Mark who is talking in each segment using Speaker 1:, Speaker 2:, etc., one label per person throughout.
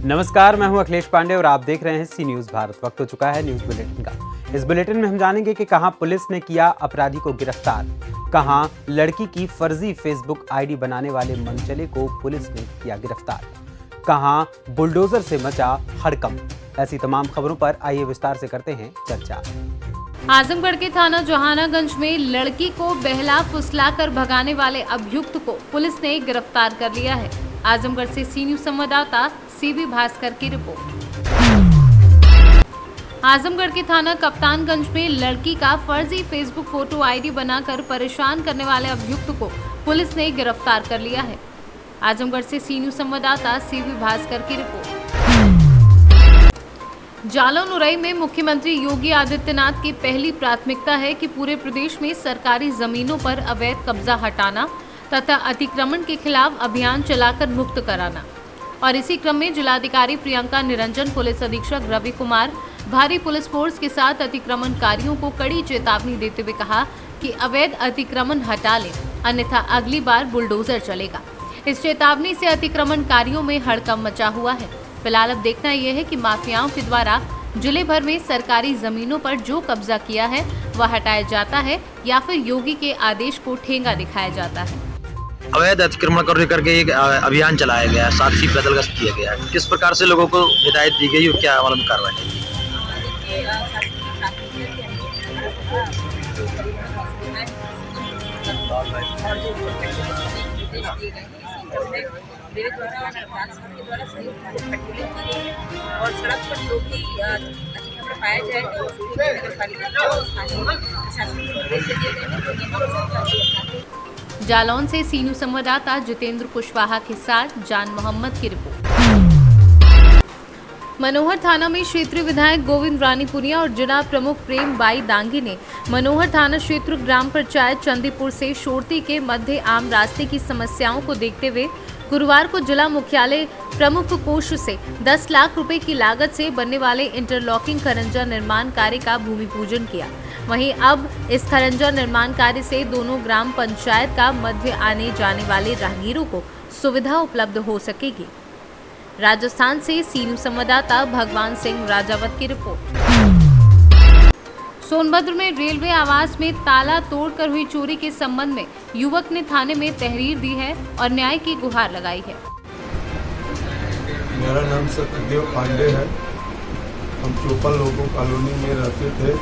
Speaker 1: नमस्कार, मैं हूं अखिलेश पांडे और आप देख रहे हैं सी न्यूज भारत। वक्त हो चुका है न्यूज बुलेटिन का। इस बुलेटिन में हम जानेंगे कि कहां पुलिस ने किया अपराधी को गिरफ्तार, कहां लड़की की फर्जी फेसबुक आईडी बनाने वाले मनचले को पुलिस ने किया गिरफ्तार, कहां बुलडोजर से मचा हड़कंप। ऐसी तमाम खबरों पर आइए विस्तार से करते हैं चर्चा।
Speaker 2: आजमगढ़ के थाना जहानागंज में लड़की को बहला फुसलाकर भगाने वाले अभियुक्त को पुलिस ने गिरफ्तार कर लिया है। आजमगढ़ से सी न्यूज संवाददाता सीबी भास्कर की रिपोर्ट। आजमगढ़ के थाना कप्तानगंज में लड़की का फर्जी फेसबुक फोटो आईडी बनाकर परेशान करने वाले अभियुक्त को पुलिस ने गिरफ्तार कर लिया है। आजमगढ़ से सी न्यूज संवाददाता सीबी भास्कर की रिपोर्ट। जालौन उरई में मुख्यमंत्री योगी आदित्यनाथ की पहली प्राथमिकता है कि पूरे प्रदेश में सरकारी जमीनों पर अवैध कब्जा हटाना तथा अतिक्रमण के खिलाफ अभियान चलाकर मुक्त कराना। और इसी क्रम में जिलाधिकारी प्रियंका निरंजन, पुलिस अधीक्षक रवि कुमार, भारी पुलिस फोर्स के साथ अतिक्रमणकारियों को कड़ी चेतावनी देते हुए कहा कि अवैध अतिक्रमण हटा लें, अन्यथा अगली बार बुलडोजर चलेगा। इस चेतावनी से अतिक्रमणकारियों में हड़कंप मचा हुआ है। फिलहाल अब देखना यह है कि माफियाओं के द्वारा जिले भर में सरकारी जमीनों पर जो कब्जा किया है वह हटाया जाता है या फिर योगी के आदेश को ठेंगा दिखाया जाता है।
Speaker 3: अवैध अतिक्रमण को लेकर के एक अभियान चलाया गया है, साथ ही पैदल गश्त किया गया है। किस प्रकार से लोगों को हिदायत दी गई और क्या अमल में कार्रवाई की?
Speaker 4: मेरे द्वारा सरकार के द्वारा संयुक्त से पेट्रोलिंग की गई है और सड़क पर जो भी अतिक्रमण पाया जाएगा उसको नगर पालिका और स्थानीय प्रशासन को निर्देश दिए गए हैं, जो नियमानुसार।
Speaker 2: जालौन से सी न्यूज संवाददाता जितेंद्र कुशवाहा के साथ जान मोहम्मद की रिपोर्ट। मनोहर थाना में क्षेत्रीय विधायक गोविंद रानीपुरिया और जिला प्रमुख प्रेम बाई दांगी ने मनोहर थाना क्षेत्र ग्राम पंचायत चंदीपुर से शोरती के मध्य आम रास्ते की समस्याओं को देखते हुए गुरुवार को जिला मुख्यालय प्रमुख कोष से 10 लाख रुपए की लागत से बनने वाले इंटरलॉकिंग खरंजा निर्माण कार्य का भूमि पूजन किया। वहीं अब इस खरंजा निर्माण कार्य से दोनों ग्राम पंचायत का मध्य आने जाने वाले राहगीरों को सुविधा उपलब्ध हो सकेगी। राजस्थान से सी न्यूज संवाददाता भगवान सिंह राजावत की रिपोर्ट। सोनभद्र में रेलवे आवास में ताला तोड़कर हुई चोरी के संबंध में युवक ने थाने में तहरीर दी है और न्याय की गुहार लगाई है।
Speaker 5: मेरा नाम सत्यदेव पांडे है। हम चोपल लोगों कॉलोनी में रहते थे।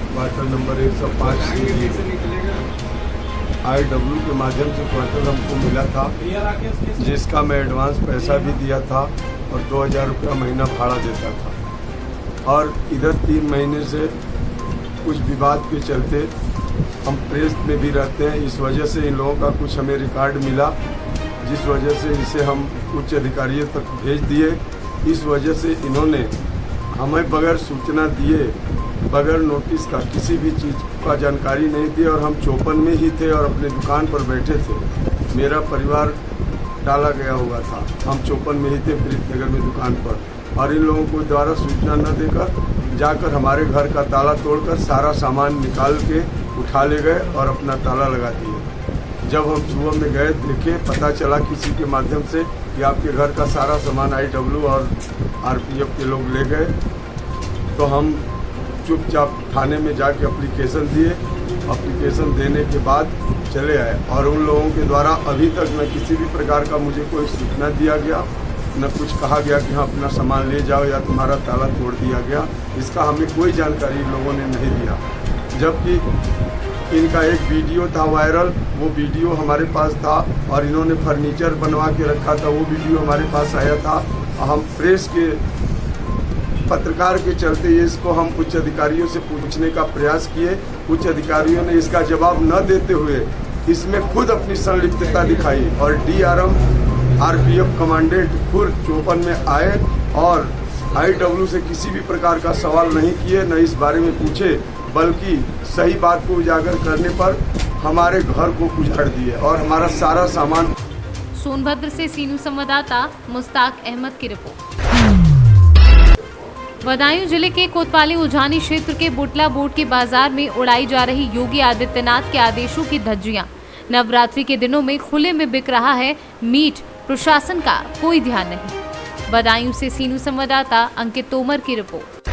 Speaker 5: क्वार्टर नंबर 105 IW के माध्यम से क्वार्टर हमको मिला था, जिसका मैं एडवांस पैसा भी दिया था और 2000 रुपया महीना भाड़ा देता था। और इधर 3 महीने से कुछ विवाद के चलते हम प्रेस में भी रहते हैं। इस वजह से इन लोगों का कुछ हमें रिकॉर्ड मिला, जिस वजह से इसे हम उच्च अधिकारियों तक भेज दिए। इस वजह से इन्होंने हमें बगैर सूचना दिए, बगैर नोटिस का किसी भी चीज़ का जानकारी नहीं दी और हम चौपन में ही थे और अपने दुकान पर बैठे थे। मेरा परिवार डाला गया हुआ था, हम चौपन में ही थे प्रीतनगर में दुकान पर, और इन लोगों को द्वारा सूचना न देकर जाकर हमारे घर का ताला तोड़कर सारा सामान निकाल के उठा ले गए और अपना ताला लगा दिए। जब हम सुबह में गए देखे, पता चला किसी के माध्यम से कि आपके घर का सारा सामान IW और RPF के लोग ले गए, तो हम चुपचाप थाने में जाके एप्लीकेशन दिए। एप्लीकेशन देने के बाद चले आए और उन लोगों के द्वारा अभी तक न किसी भी प्रकार का मुझे कोई सूचना दिया गया, न कुछ कहा गया कि हाँ अपना सामान ले जाओ या तुम्हारा ताला तोड़ दिया गया। इसका हमें कोई जानकारी इन लोगों ने नहीं दिया। जबकि इनका एक वीडियो था वायरल, वो वीडियो हमारे पास था और इन्होंने फर्नीचर बनवा के रखा था, वो वीडियो हमारे पास आया था। हम प्रेस के पत्रकार के चलते इसको हम उच्च अधिकारियों से पूछने का प्रयास किए। उच्च अधिकारियों ने इसका जवाब न देते हुए इसमें खुद अपनी संलिप्तता दिखाई और DRM RPF कमांडेंट खुद चौपन में आए और IW से किसी भी प्रकार का सवाल नहीं किए, न इस बारे में पूछे, बल्कि सही बात को उजागर करने पर हमारे घर को उजाड़ दिए और हमारा सारा सामान।
Speaker 2: सोनभद्र से सी न्यूज संवाददाता मुस्ताक अहमद की रिपोर्ट। बदायूं जिले के कोतवाली उजानी क्षेत्र के बुटला बोर्ड के बाजार में उड़ाई जा रही योगी आदित्यनाथ के आदेशों की धज्जियां। नवरात्रि के दिनों में खुले में बिक रहा है मीट, प्रशासन का कोई ध्यान नहीं। बदायूं से सीनू संवाददाता अंकित तोमर की रिपोर्ट।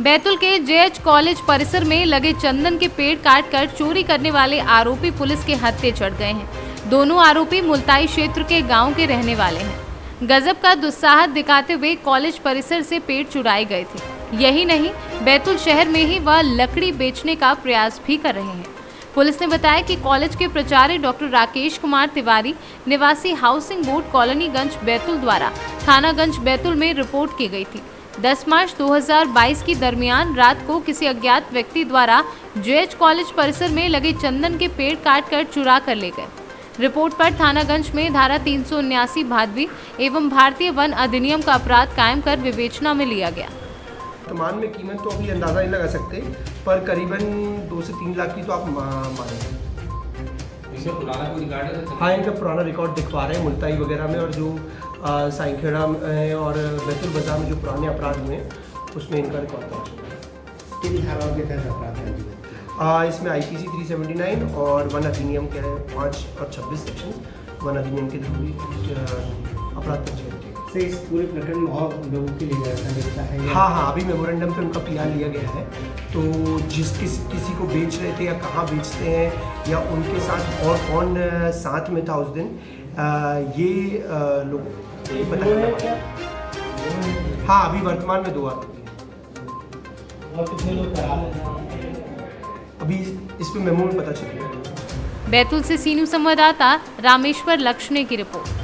Speaker 2: बैतूल के जेएच कॉलेज परिसर में लगे चंदन के पेड़ काटकर चोरी करने वाले आरोपी पुलिस के हत्थे चढ़ गए हैं। दोनों आरोपी मुल्ताई क्षेत्र के गांव के रहने वाले हैं। गजब का दुस्साहस दिखाते हुए कॉलेज परिसर से पेड़ चुराए गए थे। यही नहीं, बैतूल शहर में ही वह लकड़ी बेचने का प्रयास भी कर रहे हैं। पुलिस ने बताया कि कॉलेज के प्राचार्य डॉक्टर राकेश कुमार तिवारी निवासी हाउसिंग बोर्ड कॉलोनी गंज बैतूल द्वारा थाना गंज बैतूल में रिपोर्ट की गई थी। 10 मार्च 2022 की दरमियान रात को किसी अज्ञात व्यक्ति द्वारा जेएच कॉलेज परिसर में लगे चंदन के पेड़ काटकर चुरा कर ले गए। रिपोर्ट पर थानागंज में धारा 379 भादवी एवं भारतीय वन अधिनियम का अपराध कायम कर विवेचना में लिया गया।
Speaker 6: वर्तमान में कीमत तो अभी अंदाज़ा नहीं लगा सकते, पर करीबन 2 से 3 लाख की तो आप मानेंगे।
Speaker 7: इसमें पुराना कोई रिकॉर्ड है?
Speaker 6: हाँ, इनका पुराना रिकॉर्ड दिखवा रहे हैं मुल्ताई वगैरह में, और जो साइखेड़ा और बैतूल बाजार में जो पुराने अपराध हुए हैं उसमें इनका रिकॉर्ड पहुँच चुका है।
Speaker 7: किन धाराओं के तहत अपराध है?
Speaker 6: इसमें IPC 379 और वन अधिनियम के 5 और 26 सेक्शन वन अधिनियम के थ्रू भी अपराध पंजीयन किए गए।
Speaker 7: से इस पूरे प्रकरण में और लोगों के लिए मिलता है?
Speaker 6: हाँ, अभी मेमोरेंडम पे उनका PR लिया गया है। तो किसी को बेच रहे थे या कहाँ बेचते हैं या उनके साथ और कौन साथ में था उस दिन, ये लोग पता करना। हाँ, अभी वर्तमान में 2 आरोपी अभी इस पे मेमो में पता चलेगा।
Speaker 2: बैतूल से सीनू संवाददाता रामेश्वर लक्ष्मणे की रिपोर्ट।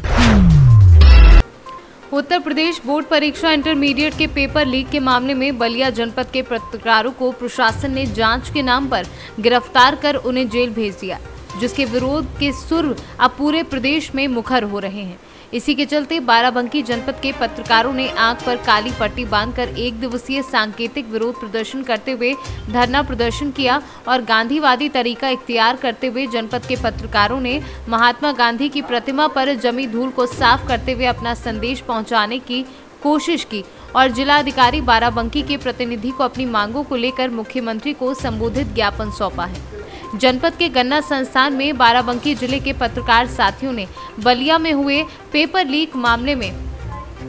Speaker 2: उत्तर प्रदेश बोर्ड परीक्षा इंटरमीडिएट के पेपर लीक के मामले में बलिया जनपद के पत्रकारों को प्रशासन ने जांच के नाम पर गिरफ्तार कर उन्हें जेल भेज दिया, जिसके विरोध के सुर अब पूरे प्रदेश में मुखर हो रहे हैं। इसी के चलते बाराबंकी जनपद के पत्रकारों ने आंख पर काली पट्टी बांधकर 1 दिवसीय सांकेतिक विरोध प्रदर्शन करते हुए धरना प्रदर्शन किया और गांधीवादी तरीका इख्तियार करते हुए जनपद के पत्रकारों ने महात्मा गांधी की प्रतिमा पर जमी धूल को साफ करते हुए अपना संदेश पहुंचाने की कोशिश की और जिलाधिकारी बाराबंकी के प्रतिनिधि को अपनी मांगों को लेकर मुख्यमंत्री को संबोधित ज्ञापन सौंपा है। जनपद के गन्ना संस्थान में बाराबंकी जिले के पत्रकार साथियों ने बलिया में हुए पेपर लीक मामले में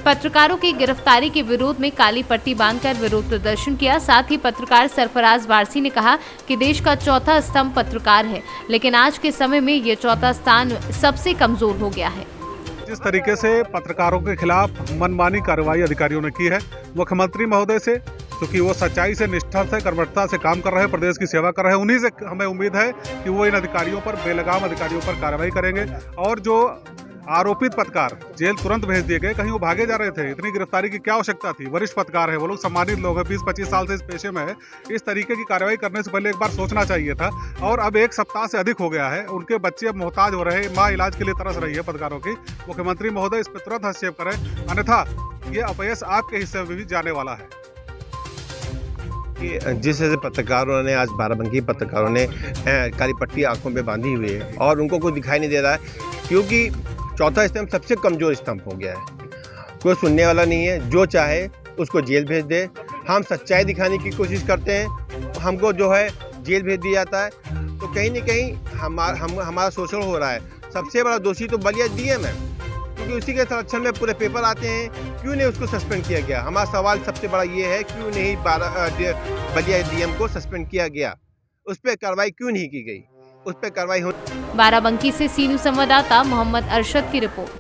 Speaker 2: पत्रकारों की गिरफ्तारी के विरोध में काली पट्टी बांधकर विरोध प्रदर्शन किया। साथ ही पत्रकार सरफराज वारसी ने कहा कि देश का चौथा स्तंभ पत्रकार है, लेकिन आज के समय में ये चौथा स्थान सबसे कमजोर हो गया है।
Speaker 8: जिस तरीके से पत्रकारों के खिलाफ मनमानी कार्रवाई अधिकारियों ने की है, मुख्यमंत्री महोदय से, क्योंकि वो सच्चाई से, निष्ठा से, कर्मठता से काम कर रहे हैं, प्रदेश की सेवा कर रहे हैं, उन्हीं से हमें उम्मीद है कि वो इन अधिकारियों पर, बेलगाम अधिकारियों पर कार्रवाई करेंगे और जो आरोपित पत्रकार जेल तुरंत भेज दिए गए। कहीं वो भागे जा रहे थे, इतनी गिरफ्तारी की क्या आवश्यकता थी? वरिष्ठ पत्रकार है, वो लोग सम्मानित लोग हैं, 20-25 साल से इस पेशे में है। इस तरीके की कार्रवाई करने से पहले एक बार सोचना चाहिए था। और अब 1 सप्ताह से अधिक हो गया है, उनके बच्चे अब मोहताज हो रहे हैं, माँ इलाज के लिए तरस रही है पत्रकारों की। मुख्यमंत्री महोदय इस पर तुरंत हस्तक्षेप करें, अन्यथा ये अपयश आपके हिस्से में भी जाने वाला है।
Speaker 9: जिस तरह से पत्रकारों ने, आज बाराबंकी पत्रकारों ने काली पट्टी आंखों पे बांधी हुई है और उनको कोई दिखाई नहीं दे रहा है, क्योंकि चौथा स्तंभ सबसे कमज़ोर स्तंभ हो गया है। कोई सुनने वाला नहीं है, जो चाहे उसको जेल भेज दे। हम सच्चाई दिखाने की कोशिश करते हैं, हमको जो है जेल भेज दिया जाता है। तो कहीं ना कहीं हमारा शोषण हो रहा है। सबसे बड़ा दोषी तो बलिया DM है, क्योंकि उसी के संरक्षण में पूरे पेपर आते हैं। क्यों नहीं उसको सस्पेंड किया गया? हमारा सवाल सबसे बड़ा ये है, क्यों नहीं बलिया DM को सस्पेंड किया गया? उस पर कार्रवाई क्यों नहीं की गई? उस पर कार्रवाई हो।
Speaker 2: बाराबंकी से सीनू संवाददाता मोहम्मद अरशद की रिपोर्ट।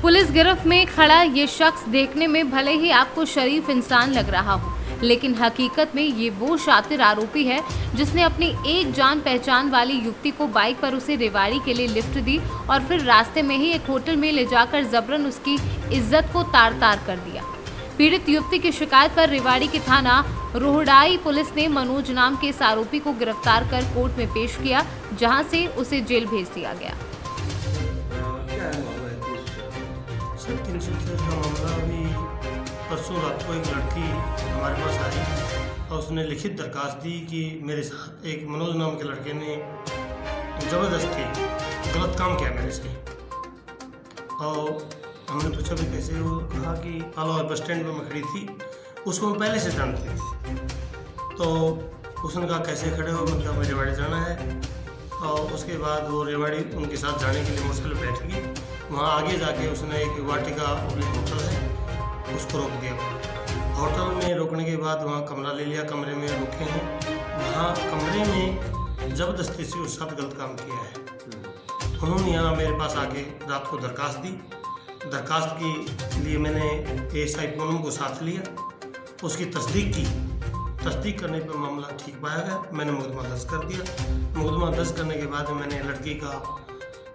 Speaker 2: पुलिस गिरफ्त में खड़ा ये शख्स देखने में भले ही आपको शरीफ इंसान लग रहा हो, लेकिन हकीकत में ये वो शातिर आरोपी है जिसने अपनी एक जान पहचान वाली युवती को बाइक पर उसे रेवाड़ी के लिए लिफ्ट दी और फिर रास्ते में ही एक होटल में ले जाकर जबरन उसकी इज्जत को तार-तार कर दिया। पीड़ित युवती की शिकायत पर रेवाड़ी के थाना रोहड़ाई पुलिस ने मनोज नाम के इस आरोपी को गिरफ्तार कर कोर्ट में पेश किया, जहां से उसे जेल भेज दिया गया।
Speaker 10: सर 370 का मामला अभी परसों रात को एक लड़की हमारे पास आई और उसने लिखित दरखास्त दी कि मेरे साथ एक मनोज नाम के लड़के ने ज़बरदस्ती गलत काम किया मेरे से। और हमने पूछा भी कैसे, वो कहा कि पालो बस स्टैंड पर मैं खड़ी थी, उसको हम पहले से जानते थे। तो उसने कहा कैसे खड़े हो, मतलब मुझे रेवाड़ी जाना है। और उसके बाद वो रेवाड़ी उनके साथ जाने के लिए मोटरसाइकिल बैठ गई वहाँ आगे जाके उसने एक वाटिका होटल है, उसको रोक दिया। होटल में रोकने के बाद वहाँ कमरा ले लिया, कमरे में रुके हैं। वहाँ कमरे में ज़बरदस्ती से उस साथ गलत काम किया है। उन्होंने यहाँ मेरे पास आके रात को दरखास्त दी। दरखास्त के लिए मैंने ASI पूनम को साथ लिया, उसकी तस्दीक की। तस्दीक करने पर मामला ठीक पाया गया, मैंने मुकदमा दर्ज कर दिया। मुकदमा दर्ज करने के बाद मैंने लड़की का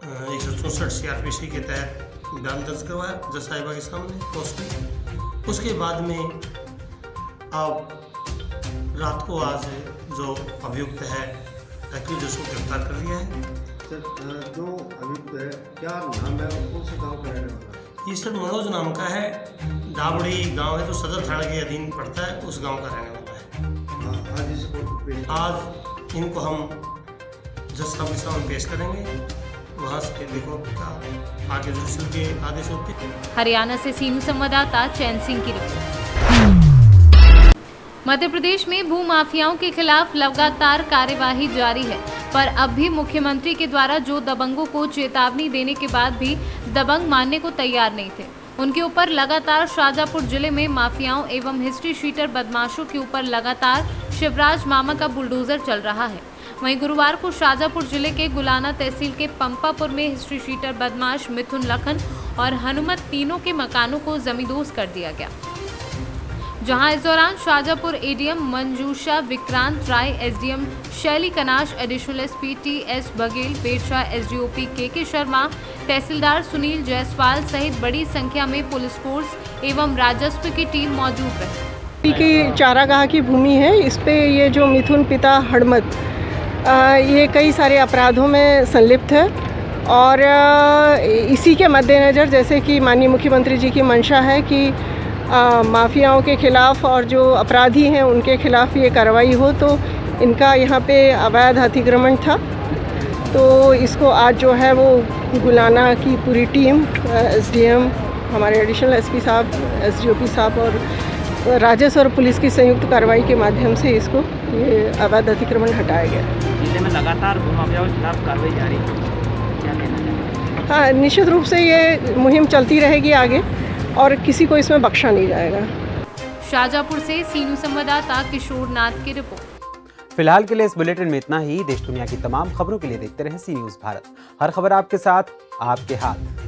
Speaker 10: 164 CRPC के तहत बयान दर्ज करवाया जज साहिबा के सामने कोर्ट में। उसके बाद में अब रात को आज जो अभियुक्त है एक्यूज उसको गिरफ्तार कर लिया है।
Speaker 7: सर जो अभियुक्त है क्या नाम है और कौन से गाँव का रहने वाला है?
Speaker 10: ये सर मनोज नाम का है, डाबड़ी गांव है, तो सदर थाना के अधीन पड़ता है, उस गांव का रहने वाला है।
Speaker 7: आज इस कोर्ट में पेश
Speaker 10: आज इनको हम जज साहब के सामने पेश करेंगे, वहाँ से देखो क्या आगे जुडिशल के आदेश होते हैं।
Speaker 2: हरियाणा से सीनू संवाददाता चैन सिंह की रिपोर्ट। मध्य प्रदेश में भू माफियाओं के खिलाफ लगातार कार्यवाही जारी है, पर अब भी मुख्यमंत्री के द्वारा जो दबंगों को चेतावनी देने के बाद भी दबंग मानने को तैयार नहीं थे, उनके ऊपर लगातार शाजापुर जिले में माफियाओं एवं हिस्ट्री शीटर बदमाशों के ऊपर लगातार शिवराज मामा का बुलडोजर चल रहा है। वहीं गुरुवार को शाजापुर जिले के गुलाना तहसील के पंपापुर में हिस्ट्री शीटर बदमाश मिथुन लखन और हनुमत तीनों के मकानों को जमींदोज कर दिया गया, जहां इस दौरान शाजापुर ADM मंजूषा विक्रांत राय, SDM शैली कनाश, एडिशनल SP TS बघेल, पेशा SDOP KK शर्मा, तहसीलदार सुनील जायसवाल सहित बड़ी संख्या में पुलिस फोर्स एवं राजस्व की टीम मौजूद रही।
Speaker 11: की चारागाह की भूमि है, इस पे ये जो मिथुन पिता हड़मत ये कई सारे अपराधों में संलिप्त है और इसी के मद्देनज़र जैसे कि माननीय मुख्यमंत्री जी की मंशा है कि माफियाओं के खिलाफ और जो अपराधी हैं उनके खिलाफ ये कार्रवाई हो, तो इनका यहाँ पे अवैध अतिक्रमण था। तो इसको आज जो है वो गुलाना की पूरी टीम SDM, हमारे एडिशनल SP साहब, SDOP साहब और राजस्व और पुलिस की संयुक्त कार्रवाई के माध्यम से इसको ये अवैध अतिक्रमण हटाया गया।
Speaker 12: जिले में लगातार भू माफियाओं के खिलाफ कार्रवाई जारी है, क्या कहना चाहिए?
Speaker 11: हाँ, निश्चित रूप से ये मुहिम चलती रहेगी आगे और किसी को इसमें बख्शा नहीं जाएगा।
Speaker 2: शाजापुर से सीनू संवाददाता किशोर नाथ की रिपोर्ट।
Speaker 1: फिलहाल के लिए इस बुलेटिन में इतना ही। देश दुनिया की तमाम खबरों के लिए देखते रहें सी न्यूज़ भारत। हर खबर आपके साथ, आपके हाथ।